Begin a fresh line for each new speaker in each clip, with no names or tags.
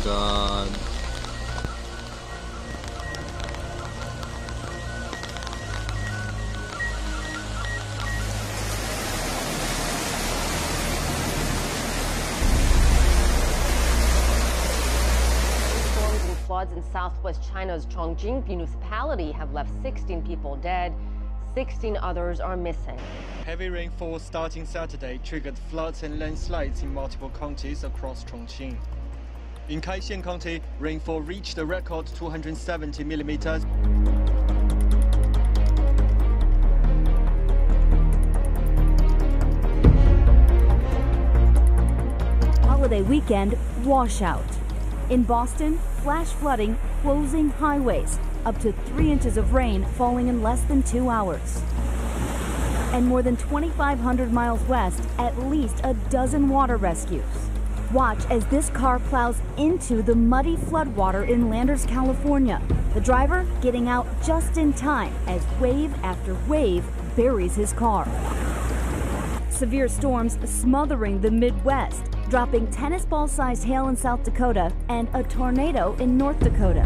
god.
Floods in southwest China's Chongqing municipality have left 16 people dead. 16 others are missing.
Heavy rainfall starting Saturday triggered floods and landslides in multiple counties across Chongqing. In Kaixin County, rainfall reached a record 270 millimeters.
Holiday weekend washout. In Boston, flash flooding, closing highways, up to 3 inches of rain falling in less than 2 hours. And more than 2,500 miles west, at least a dozen water rescues. Watch as this car plows into the muddy floodwater in Landers, California. The driver getting out just in time as wave after wave buries his car. Severe storms smothering the Midwest, dropping tennis ball-sized hail in South Dakota and a tornado in North Dakota.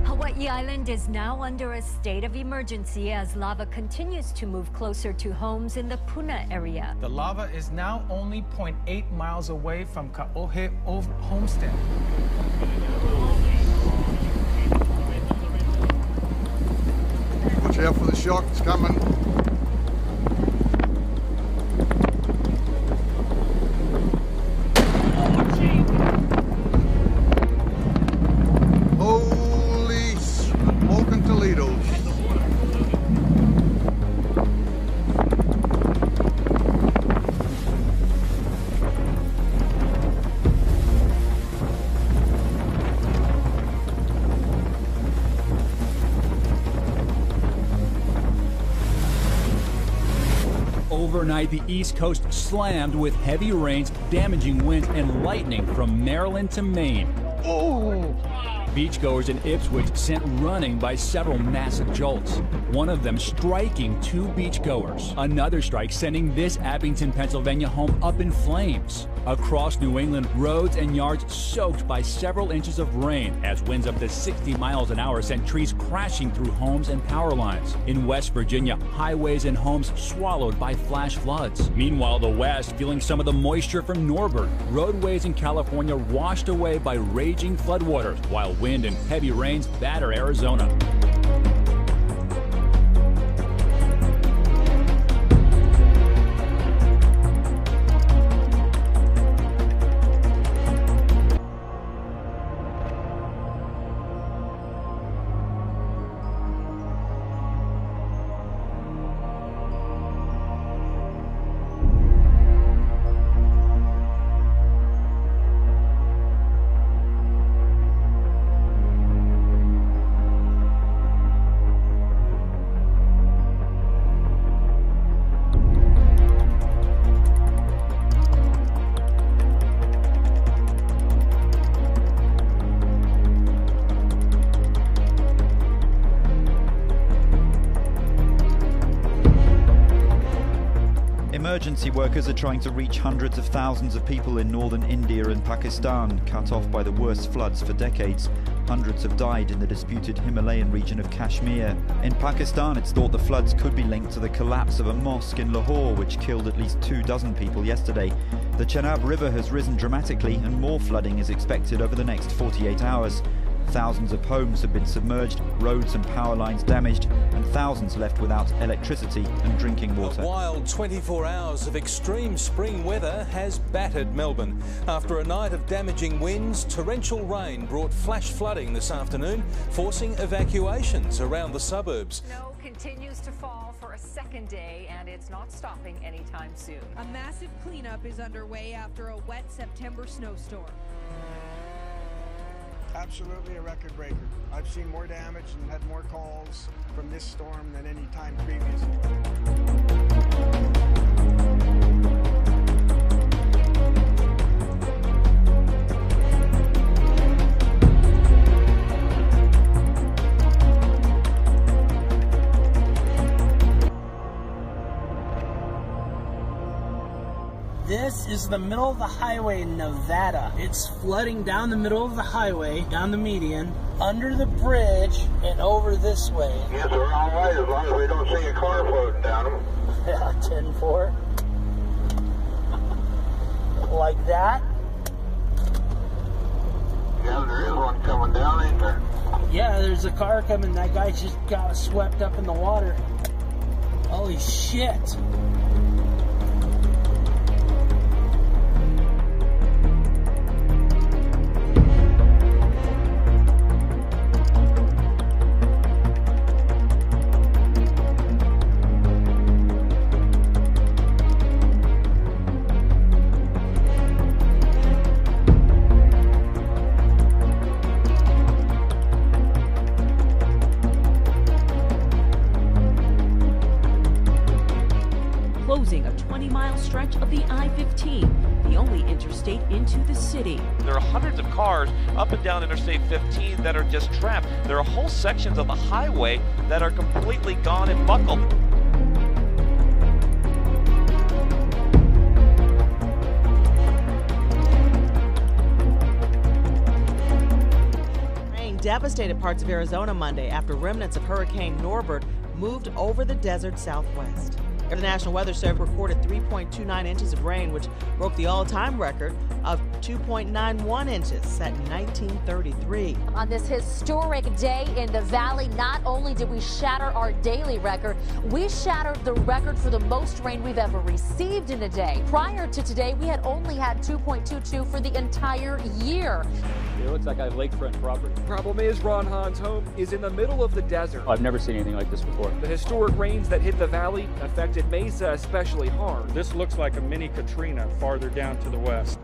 Hawaii Island is now under a state of emergency as lava continues to move closer to homes in the Puna area.
The lava is now only 0.8 miles away from Ka'ohe Homestead.
Watch out for the shock, it's coming.
Overnight, the East Coast slammed with heavy rains, damaging winds, and lightning from Maryland to Maine. Oh! Beachgoers in Ipswich sent running by several massive jolts, one of them striking 2 beachgoers. Another strike sending this Abington, Pennsylvania home up in flames. Across New England, roads and yards soaked by several inches of rain as winds up to 60 miles an hour sent trees crashing through homes and power lines. In West Virginia, highways and homes swallowed by flash floods. Meanwhile, the West feeling some of the moisture from Norbert. Roadways in California washed away by raging floodwaters, while wind and heavy rains batter Arizona.
Emergency workers are trying to reach hundreds of thousands of people in northern India and Pakistan, cut off by the worst floods for decades. Hundreds have died in the disputed Himalayan region of Kashmir. In Pakistan, it's thought the floods could be linked to the collapse of a mosque in Lahore, which killed at least 24 people yesterday. The Chenab River has risen dramatically and more flooding is expected over the next 48 hours. Thousands of homes have been submerged, roads and power lines damaged, and thousands left without electricity and drinking water.
A wild 24 hours of extreme spring weather has battered Melbourne. After a night of damaging winds, torrential rain brought flash flooding this afternoon, forcing evacuations around the suburbs.
Snow continues to fall for a second day, and it's not stopping anytime soon.
A massive cleanup is underway after a wet September snowstorm.
Absolutely a record breaker. I've seen more damage and had more calls from this storm than any time previously.
This is the middle of the highway in Nevada. It's flooding down the middle of the highway, down the median, under the bridge, and over this way.
Yes, the wrong way, as long as we don't see a car floating down them.
Yeah, 10-4. Like that.
Yeah, there is one coming down, ain't there?
Yeah, there's a car coming. That guy just got swept up in the water. Holy shit.
Closing a 20-mile stretch of the I-15, the only interstate into the city.
There are hundreds of cars up and down Interstate 15 that are just trapped. There are whole sections of the highway that are completely gone and buckled.
Rain devastated parts of Arizona Monday after remnants of Hurricane Norbert moved over the desert southwest. The National Weather Service recorded 3.29 inches of rain, which broke the all-time record of 2.91 inches set in 1933.
On this historic day in the valley, not only did we shatter our daily record, we shattered the record for the most rain we've ever received in a day. Prior to today, we had only had 2.22 for the entire year.
It looks like I have lakefront property. Problem is, Ron Hahn's home is in the middle of the desert.
I've never seen anything like this before.
The historic rains that hit the valley affected Mesa especially hard.
This looks like a mini Katrina farther down to the west.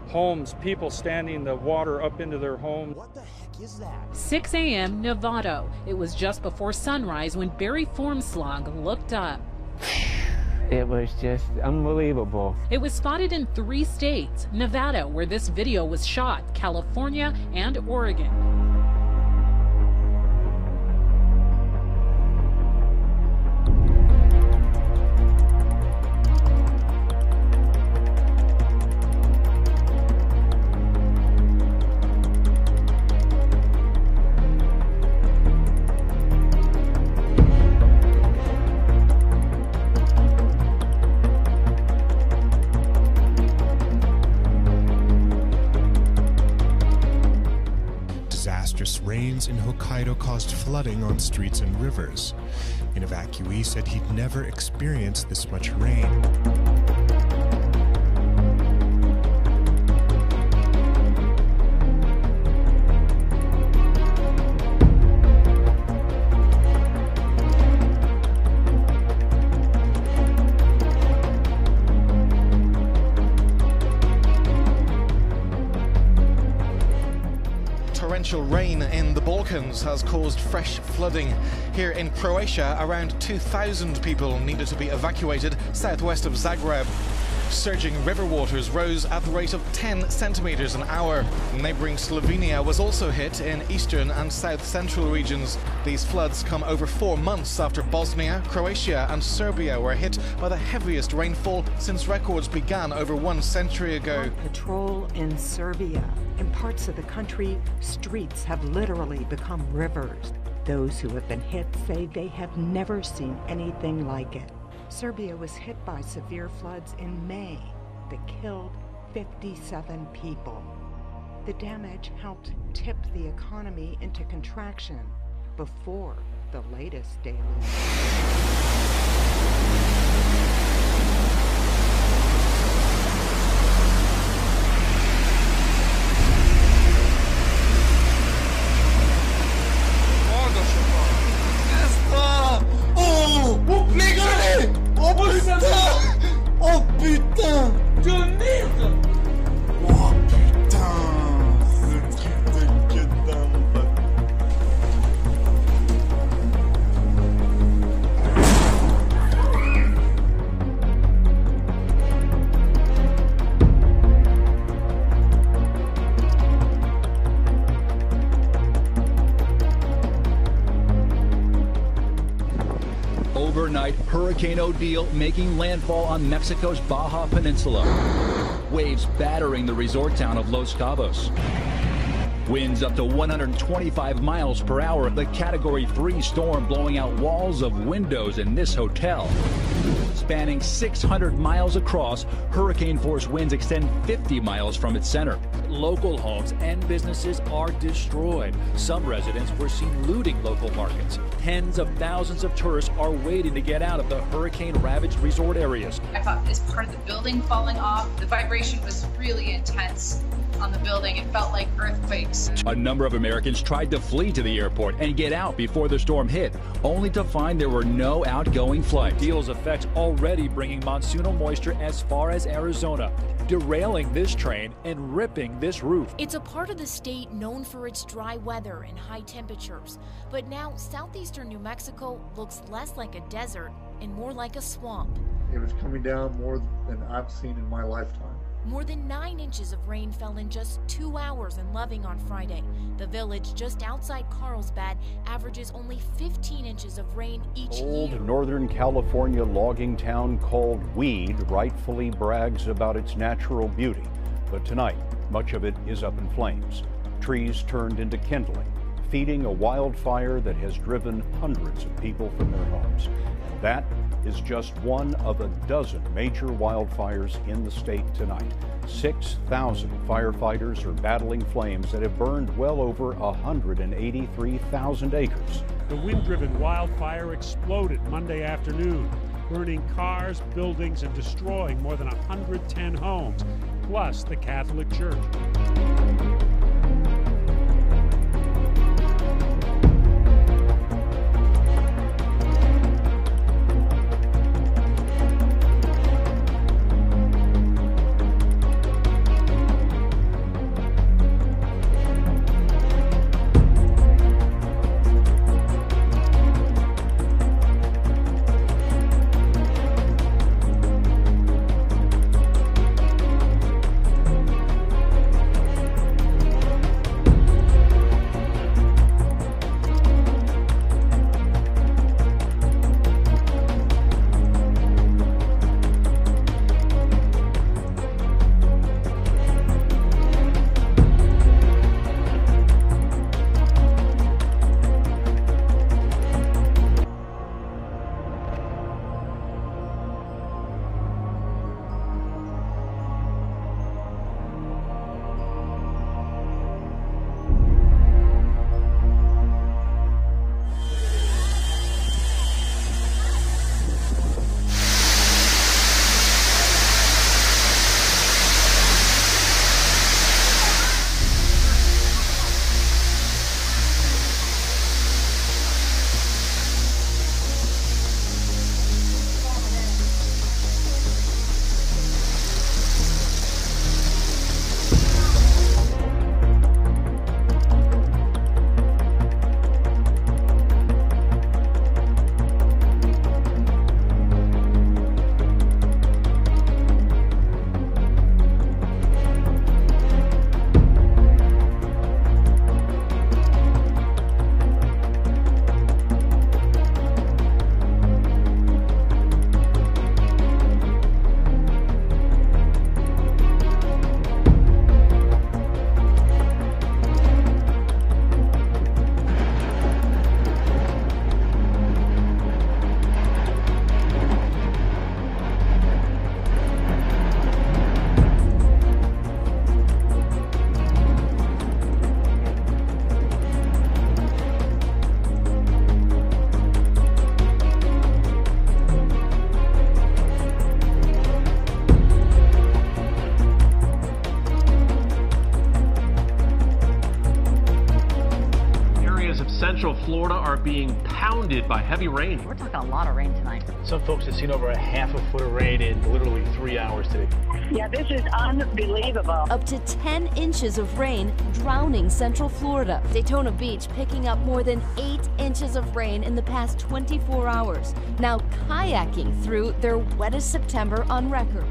Homes, people standing the water up into their homes.
What the heck is that?
6 a.m. Novato. It was just before sunrise when Barry Formslag looked up.
It was just unbelievable.
It was spotted in 3 states: Nevada, where this video was shot, California, and Oregon.
Rains in Hokkaido caused flooding on streets and rivers. An evacuee said he'd never experienced this much rain.
Torrential rain in the Balkans has caused fresh flooding. Here in Croatia, around 2,000 people needed to be evacuated southwest of Zagreb. Surging river waters rose at the rate of 10 centimeters an hour. Neighboring Slovenia was also hit in eastern and south-central regions. These floods come over 4 months after Bosnia, Croatia and Serbia were hit by the heaviest rainfall since records began over 1 century ago.
Patrol in Serbia. In parts of the country, streets have literally become rivers. Those who have been hit say they have never seen anything like it. Serbia was hit by severe floods in May that killed 57 people. The damage helped tip the economy into contraction before the latest deluge.
Oh! Les gars! Oh putain! Oh putain! De merde! Oh putain! Le truc de guetin, mon pote.
Overnight, Hurricane Odile making landfall on Mexico's Baja Peninsula. Waves battering the resort town of Los Cabos. Winds up to 125 miles per hour. The Category 3 storm blowing out walls of windows in this hotel. Spanning 600 miles across, hurricane-force winds extend 50 miles from its center. Local homes and businesses are destroyed. Some residents were seen looting local markets. Tens of thousands of tourists are waiting to get out of the hurricane-ravaged resort areas.
I thought this part of the building falling off, the vibration was really intense on the building. It felt like earthquakes.
A number of Americans tried to flee to the airport and get out before the storm hit, only to find there were no outgoing flights. Odile's effects already bringing monsoonal moisture as far as Arizona, derailing this train and ripping this roof.
It's a part of the state known for its dry weather and high temperatures, but now southeastern New Mexico looks less like a desert and more like a swamp.
It was coming down more than I've seen in my lifetime.
More than 9 inches of rain fell in just 2 hours in Loving on Friday. The village just outside Carlsbad averages only 15 inches of rain each year.
Old Northern California logging town called Weed rightfully brags about its natural beauty. But tonight, much of it is up in flames. Trees turned into kindling, feeding a wildfire that has driven hundreds of people from their homes. And that is just one of a dozen major wildfires in the state tonight. 6,000 firefighters are battling flames that have burned well over 183,000 acres.
The wind-driven wildfire exploded Monday afternoon, burning cars, buildings, and destroying more than 110 homes, plus the Catholic Church.
central Florida are being pounded by heavy rain.
We're talking a lot of rain tonight.
Some folks have seen over a half a foot of rain in literally 3 hours today.
Yeah, this is unbelievable.
Up to 10 inches of rain drowning central Florida. Daytona Beach picking up more than 8 inches of rain in the past 24 hours. Now kayaking through their wettest September on record.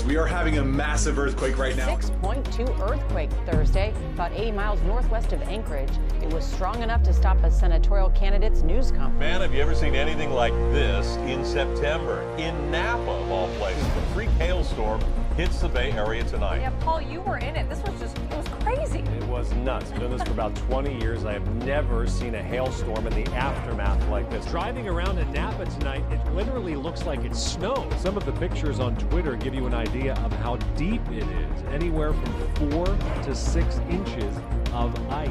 We are having a massive earthquake right now.
6.2 earthquake Thursday, about 80 miles northwest of Anchorage. It was strong enough to stop a senatorial candidate's news conference.
Man, have you ever seen anything like this in September? In Napa, of all places, a freak hailstorm hits the Bay Area tonight.
Yeah, Paul, you were in it. This was just, it was crazy.
It was nuts. I've done this for about 20 years. I have never seen a hailstorm in the aftermath like this.
Driving around in Napa tonight, it literally looks like it's snow.
Some of the pictures on Twitter give you an idea of how deep it is, anywhere from 4 to 6 inches of ice.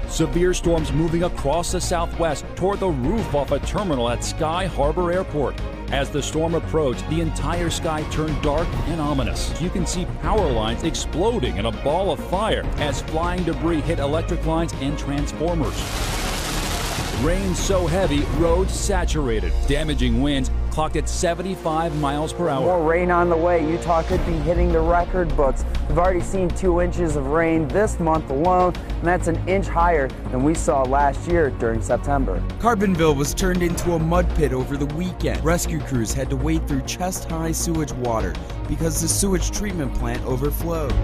Severe storms moving across the southwest toward the roof off a terminal at Sky Harbor Airport. As the storm approached, the entire sky turned dark and ominous. You can see power lines exploding in a ball of fire as flying debris hit electric lines and transformers. Rain so heavy, roads saturated. Damaging winds clocked at 75 miles per hour.
More rain on the way. Utah could be hitting the record books. We've already seen 2 inches of rain this month alone, and that's an inch higher than we saw last year during September.
Carbonville was turned into a mud pit over the weekend. Rescue crews had to wade through chest-high sewage water because the sewage treatment plant overflowed.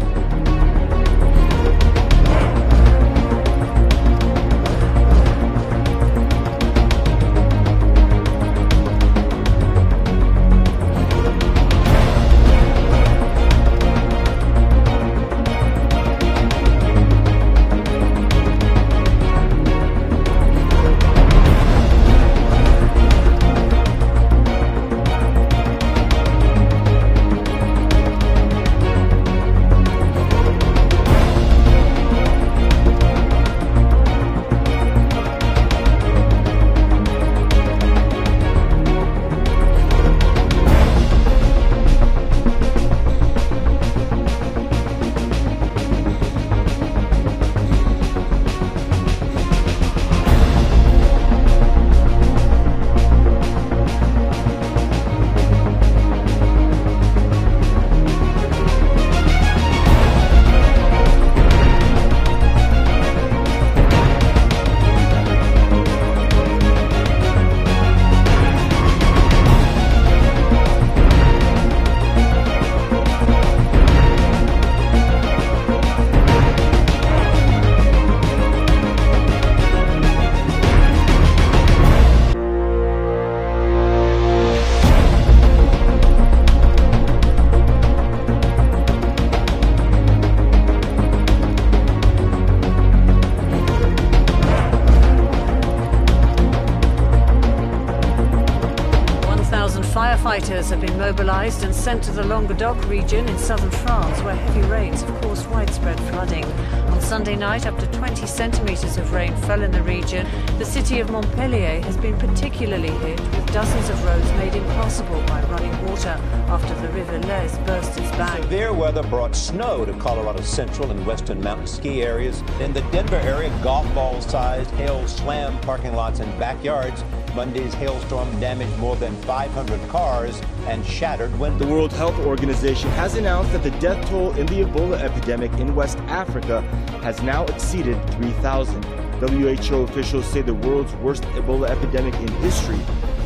Firefighters have been mobilized and sent to the Languedoc region in southern France, where heavy rains have caused widespread flooding. On Sunday night, up to 20 centimeters of rain fell in the region. The city of Montpellier has been particularly hit, with dozens of roads made impassable by running water after the river Lez burst its bank.
Severe weather brought snow to Colorado's central and western mountain ski areas. In the Denver area, golf ball-sized hail slammed parking lots and backyards. Monday's hailstorm damaged more than 500 cars and shattered windows.
The World Health Organization has announced that the death toll in the Ebola epidemic in West Africa has now exceeded 3,000. WHO officials say the world's worst Ebola epidemic in history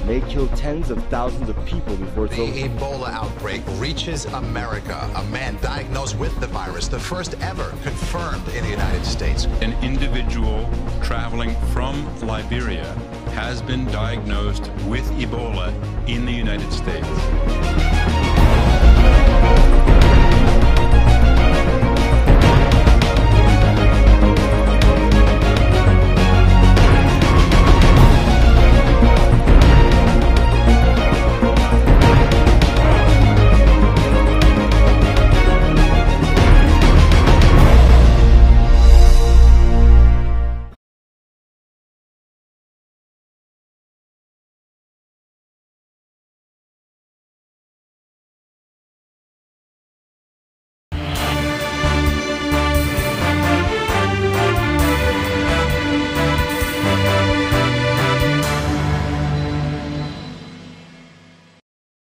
may kill tens of thousands of people before it's over.
The Ebola outbreak reaches America. A man diagnosed with the virus, the first ever confirmed in the United States.
An individual traveling from Liberia has been diagnosed with Ebola in the United States.